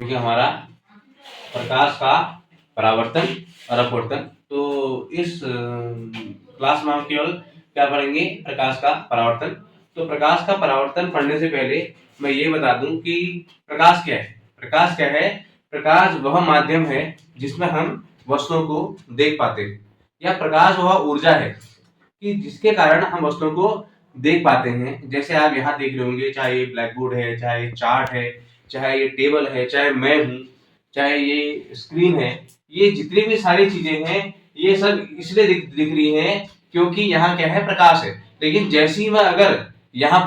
क्योंकि हमारा प्रकाश का परावर्तन और अपवर्तन। तो इस क्लास में हम केवल क्या पढ़ेंगे, प्रकाश का परावर्तन। तो प्रकाश का परावर्तन पढ़ने से पहले मैं ये बता दूं कि प्रकाश क्या है। प्रकाश क्या है? प्रकाश वह माध्यम है जिसमें हम वस्तुओं को देख पाते हैं, या प्रकाश वह ऊर्जा है कि जिसके कारण हम वस्तुओं को देख पाते हैं। जैसे आप यहाँ देख रहे होंगे, चाहे ये ब्लैक बोर्ड है, चाहे ये चार्ट है, चाहे ये टेबल है, चाहे मैं हूँ, चाहे ये स्क्रीन है, ये जितनी भी सारी चीजें हैं ये सब इसलिए दिख रही हैं क्योंकि यहाँ क्या है, प्रकाश है। लेकिन जैसे ही मैं अगर यहाँ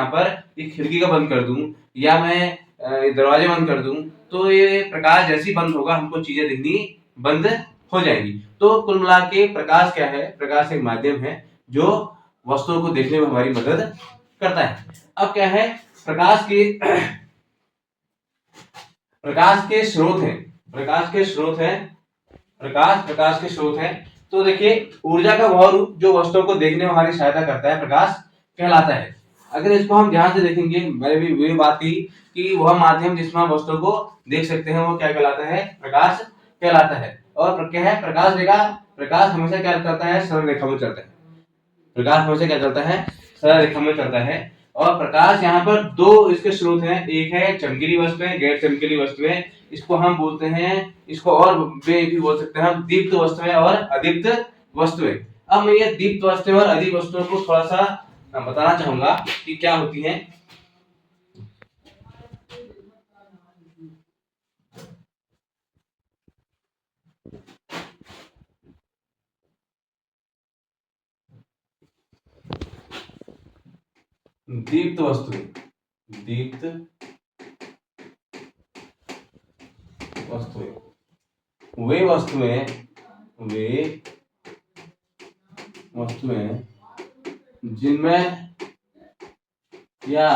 पर एक खिड़की का बंद कर दूं या मैं दरवाजे बंद कर दूं, तो ये प्रकाश जैसे ही बंद होगा हमको चीजें दिखनी बंद हो जाएगी। तो कुल मिला के प्रकाश क्या है? प्रकाश एक माध्यम है जो वस्तुओं को देखने में हमारी मदद करता है। अब क्या है, प्रकाश के स्रोत हैं। प्रकाश के स्रोत हैं। तो देखिए, ऊर्जा का वह रूप जो वस्तुओं को देखने में हमारी सहायता करता है, प्रकाश कहलाता है। अगर इसको हम ध्यान से देखेंगे, मैंने भी वही बात की कि वह माध्यम जिसमें हम वस्तुओं को देख सकते हैं वो क्या कहलाता है? प्रकाश कहलाता है। और क्या है, प्रकाश हमेशा क्या करता है? सरल रेखा में चलता है। प्रकाश हमेशा क्या चलता है? सरल रेखा में चलता है। और प्रकाश यहाँ पर दो इसके स्रोत हैं, एक है चमकीली वस्तुएं, गैर चमकीली वस्तुएं। इसको हम बोलते हैं, इसको और भी बोल सकते हैं हम, दीप्त वस्तुएं और अदीप्त वस्तुएं। अब मैं ये दीप्त वस्तुएं और अदीप्त वस्तुओं को थोड़ा सा बताना चाहूंगा कि क्या होती हैं। दीप्त वस्तुएं वे वस्तुएं जिनमें या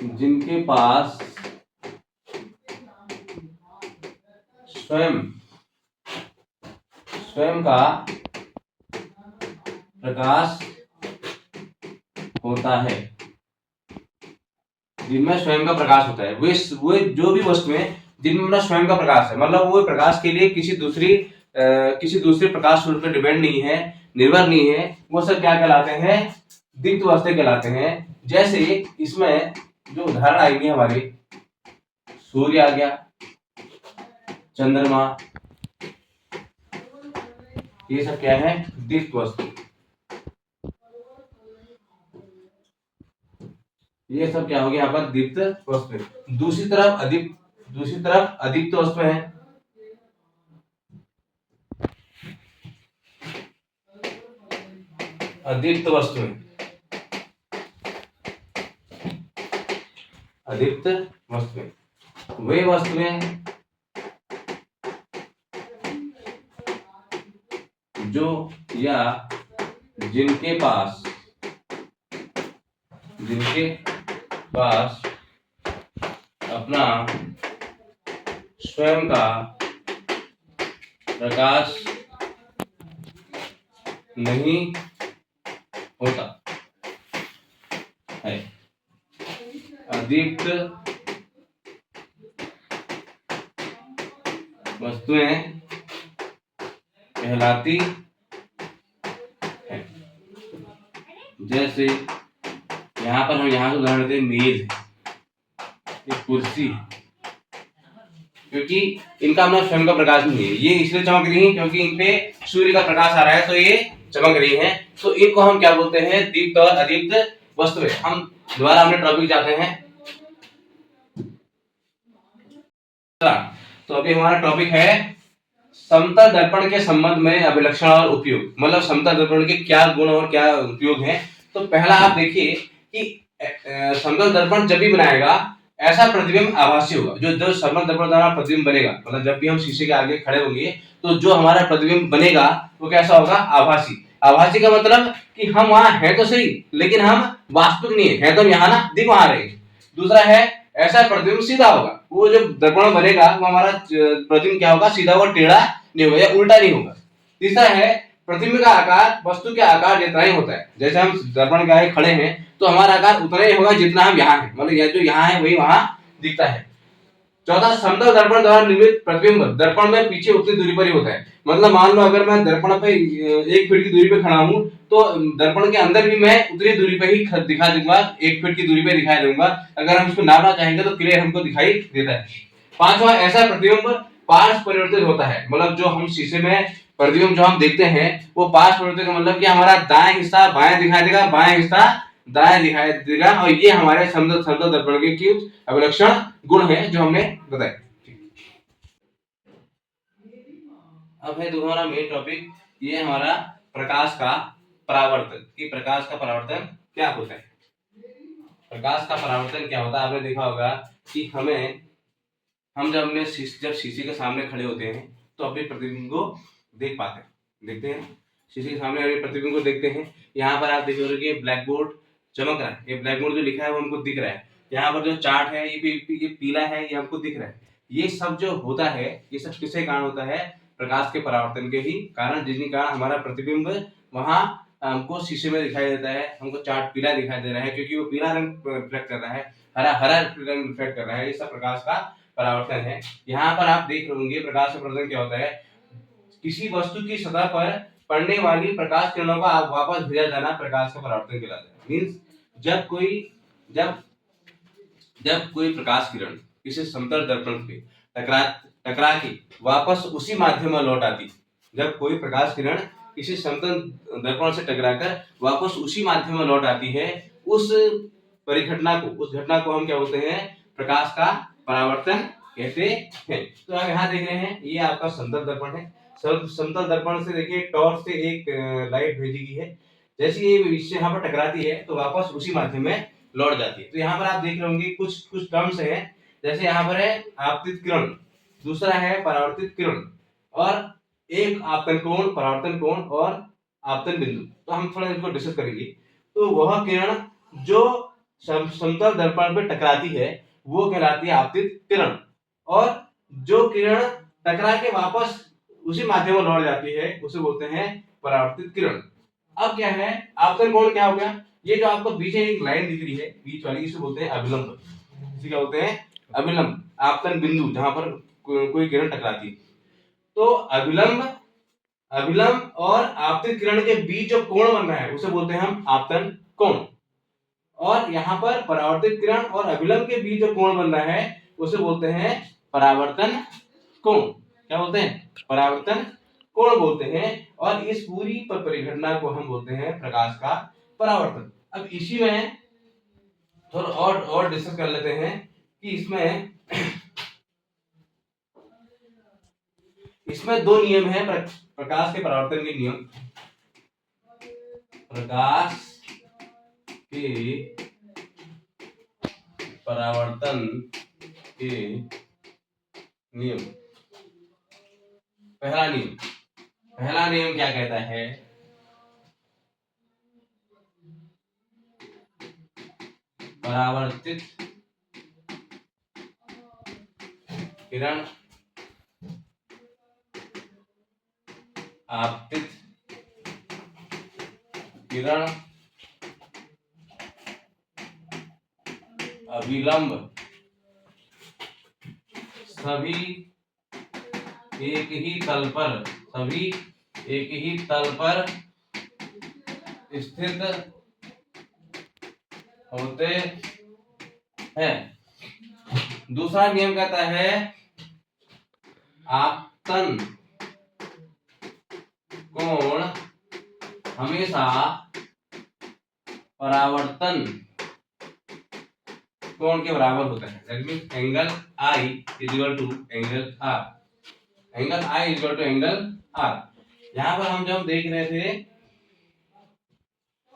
जिनके पास स्वयं का प्रकाश होता है। जिनमें स्वयं का प्रकाश होता है, वे जो भी वस्तुएं जिनमें स्वयं का प्रकाश है, मतलब वो प्रकाश के लिए किसी दूसरे प्रकाश स्रोत पर डिपेंड नहीं है, निर्भर नहीं है, वो सब क्या कहलाते हैं? दीप्त वस्तुएं कहलाते हैं। जैसे इसमें जो उदाहरण आएंगे हमारे, सूर्य आ गया, चंद्रमा, ये सब क्या है? दीप्त वस्तु। ये सब क्या हो गया यहाँ पर? दीप्त वस्तु। दूसरी तरफ अदीप्त वस्तु है। अदीप्त वस्तुएं वे वस्तुएं जो या जिनके पास अपना स्वयं का प्रकाश नहीं होता है। अदीप्त वस्तुएं कहलाती है। जैसे यहाँ पर हम यहाँ से उदाहरण देते हैं, मेज है, एक कुर्सी है, क्योंकि इनका अपना स्वयं का प्रकाश नहीं है, ये इसलिए चमक रही है क्योंकि इन पे सूर्य का प्रकाश आ रहा है तो ये चमक रही हैं। तो इनको हम क्या बोलते हैं? दीप्त और अदीप्त वस्तुएं। हम दोबारा अपने टॉपिक जाते हैं। तो अभी हमारा टॉपिक है समतल दर्पण के संबंध में अभिलक्षण और उपयोग। मतलब समतल दर्पण के क्या गुण और क्या उपयोग हैं। तो पहला आप देखिए कि समतल दर्पण जब भी बनाएगा ऐसा प्रतिबिंब आभासी होगा। जो समतल दर्पण द्वारा प्रतिबिंब बनेगा, मतलब जब भी हम शीशे के आगे खड़े होंगे तो जो हमारा प्रतिबिंब बनेगा वो कैसा होगा? आभासी। आभासी का मतलब कि हम वहां है तो सही, लेकिन हम वास्तविक नहीं है तो हम यहाँ ना दिख वहां रहे। दूसरा है, ऐसा प्रतिबिंब सीधा होगा। वो जो दर्पण बनेगा वो हमारा प्रतिबिंब क्या होगा? सीधा होगा, टेढ़ा नहीं होगा या उल्टा नहीं होगा। तीसरा है, प्रतिबिंब का आकार वस्तु के आकार जितना ही होता है। जैसे हम दर्पण के आगे खड़े हैं तो हमारा आकार उतना ही होगा जितना हम यहाँ हैं, मतलब यह जो यहाँ है वही वहां दिखता है। चौथा, समतल दर्पण द्वारा निर्मित प्रतिबिंब दर्पण में पीछे उतनी दूरी पर ही होता है। मतलब मान लो अगर मैं दर्पण पे 1 फीट की दूरी पे खड़ा हूँ तो दर्पण के अंदर भी मैं उतनी दूरी पे ही दिखा दूंगा, 1 फीट की दूरी पे दिखाई दूंगा। अगर हम इसको नापना चाहेंगे तो क्लियर हमको दिखाई देता है। पांचवा, ऐसा प्रतिबिंब पार्श्व परिवर्तित होता है। मतलब जो हम शीशे में प्रतिबिंब जो हम देखते हैं वो पार्श्व परिवर्तित का मतलब कि हमारा दाएं हिस्सा बाएं दिखाई देगा, बाएं हिस्सा दाएं दिखाई देगा, और ये हमारे समतल समतल दर्पण के कुछ अभिलक्षण गुण है जो हमने बताए। अब है हमारा मेन टॉपिक, ये हमारा प्रकाश का परावर्तन, कि प्रकाश का परावर्तन क्या होता है। प्रकाश का परावर्तन क्या होता है, आपने देखा होगा कि हम जब शीशे के सामने खड़े होते हैं तो अपने प्रतिबिंब को देख पाते हैं, देखते हैं शीशे के सामने अपने प्रतिबिंब को देखते हैं। यहाँ पर आप देखोगे कि ब्लैक बोर्ड चमक रहा है, ये ब्लैक बोर्ड जो लिखा है वो हमको दिख रहा है। यहाँ पर जो चार्ट है ये पीला है, ये हमको दिख रहा है। ये सब जो होता है ये सब किसके कारण होता है, प्रकाश के परावर्तन के ही कारण, जिसके कारण हमारा प्रतिबिंब वहां हमको शीशे में दिखाई देता है। हमको चार्ट पीला दिखाई दे रहा है क्योंकि वो पीला रंग रिफ्लेक्ट कर रहा है, हरा हरा रंग रिफ्लेक्ट कर रहा है। ये सब प्रकाश का परावर्तन है। यहाँ पर आप देख रहे होंगे प्रकाश का परावर्तन क्या होता है, किसी वस्तु की सतह पर पड़ने वाली प्रकाश किरणों का वापस भेजा जाना प्रकाश का परावर्तन कहलाता है। मीन्स जब कोई प्रकाश किरण किसी समतल दर्पण पे टकरा के वापस उसी माध्यम में लौट आती, जब कोई प्रकाश किरण किसी समतल दर्पण से टकराकर वापस उसी माध्यम में लौट आती है, उस घटना को हम क्या बोलते हैं, प्रकाश का परावर्तन कहते हैं। तो आप यहाँ देख रहे हैं ये आपका समतल दर्पण है। समतल दर्पण से देखिए टॉर्च से एक लाइट भेजी गई है, जैसे ये इससे यहाँ पर टकराती है तो वापस उसी माध्यम में लौट जाती है। तो यहाँ पर आप देख रहे होंगे कुछ टर्म्स है, जैसे यहाँ पर है आपतित किरण, दूसरा है परावर्तित किरण, और एक आपतन कोण, परावर्तन कोण और आपतन बिंदु। तो हम थोड़ा इसको डिस्कस करेंगे। तो वह किरण जो समतल दर्पण पे टकराती है वो कहलाती है आपतित किरण, और जो किरण टकरा के वापस उसी माध्यम में लौट जाती है उसे बोलते हैं परावर्तित किरण। अब क्या है आपतन कोण, क्या हो गया, ये जो आपको बीच में एक लाइन दिख रही है बीच वाली, इसे बोलते हैं अभिलंब। इसे क्या बोलते हैं, अभिलंब। आपतन बिंदु जहां पर कोई किरण टकराती है। तो अभिलंब और आपतित किरण के बीच जो कोण बन रहा है उसे बोलते हैं हम आपतन कोण, और यहाँ पर परावर्तित किरण और अभिलंब के बीच जो कोण बन रहा है उसे बोलते हैं परावर्तन कोण। क्या बोलते हैं, परावर्तन कोण बोलते हैं। और इस पूरी परिघटना को हम बोलते हैं प्रकाश का परावर्तन। अब इसी में थोड़ा और डिस्कस कर लेते हैं कि इसमें दो नियम है प्रकाश के परावर्तन के नियम। प्रकाश के परावर्तन के नियम। पहला नियम क्या कहता है, परावर्तित किरण आपतित किरण अभिलंब सभी एक ही तल पर स्थित होते हैं। दूसरा नियम कहता है आपतन कोण हमेशा परावर्तन कोण के बराबर होता है। That means angle I equal to angle R। Angle I equal to angle R। यहाँ पर हम जब देख रहे थे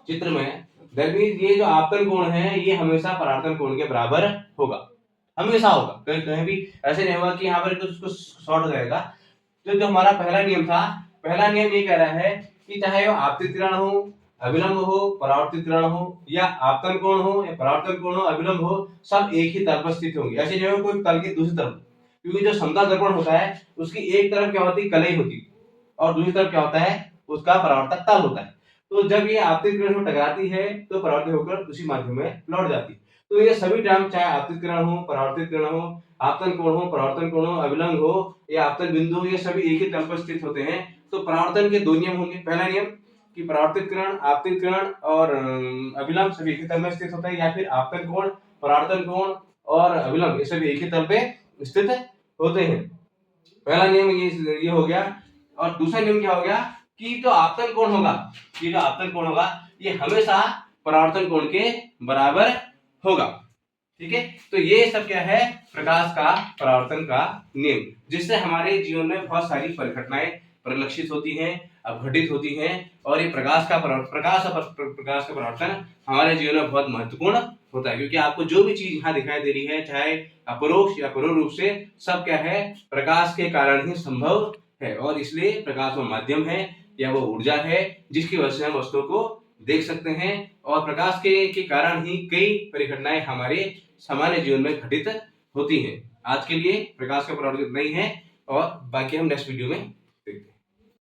चित्र में, दैट मींस ये जो आपतन कोण है ये हमेशा परावर्तन कोण के बराबर होगा, हमेशा होगा। कहीं भी ऐसे नहीं होगा कि यहाँ पर कुछ शॉर्ट हो जाएगा। तो जो हमारा पहला नियम था, पहला नियम ये कह रहा है कि चाहे वो आपतित किरण हो, अभिलंब हो, परावर्तित किरण हो, या आपतन कोण हो या परावर्तन कोण हो, अभिलंब हो, सब एक ही तल पर स्थित होंगे। ऐसे नहीं कोई तल की दूसरी तरफ, क्योंकि जो समतल दर्पण होता है उसकी एक तरफ क्या होती है, कलई होती, और दूसरी तरफ क्या होता है, उसका परावर्तक तल होता है। तो जब ये आपतित किरण में टकराती है तो परावर्तित होकर उसी माध्यम में लौट जाती है। तो ये सभी टर्म चाहे आपतित किरण हो, परावर्तित किरण हो, आपतन कोण हो, परावर्तन कोण हो, अभिलंब हो या आपतन बिंदु हो, ये सभी एक ही तल पर स्थित होते हैं। तो परावर्तन के 2 नियम होंगे। पहला नियम कि परावर्तित किरण, आपतित किरण और अभिलंब सभी एक ही तल में स्थित होते हैं, या फिर आपतन कोण, परावर्तन कोण और अभिलंब ये सभी एक ही तल पे स्थित होते हैं। पहला नियम ये हो गया। और दूसरा नियम क्या हो गया कि जो आपतन कोण होगा, ये जो आपतन कोण होगा ये हमेशा परावर्तन कोण के बराबर होगा। ठीक है, तो ये सब क्या है, प्रकाश का परावर्तन का नियम, जिससे हमारे जीवन में बहुत सारी परिघटनाएं परिलक्षित होती हैं, अपघटित होती हैं। और ये प्रकाश का परावर्तन हमारे जीवन में बहुत महत्वपूर्ण होता है, क्योंकि आपको जो भी चीज यहाँ दिखाई दे रही है, चाहे अपरोक्ष या परोक्ष रूप से, सब क्या है, प्रकाश के कारण ही संभव है। और इसलिए प्रकाश वो माध्यम है या वो ऊर्जा है जिसकी वजह से हम वस्तुओं को देख सकते हैं। और प्रकाश के कारण ही कई परिघटनाएं हमारे सामान्य जीवन में घटित होती हैं। आज के लिए प्रकाश का परावर्तन इतना ही है, और बाकी हम नेक्स्ट वीडियो में देखते हैं।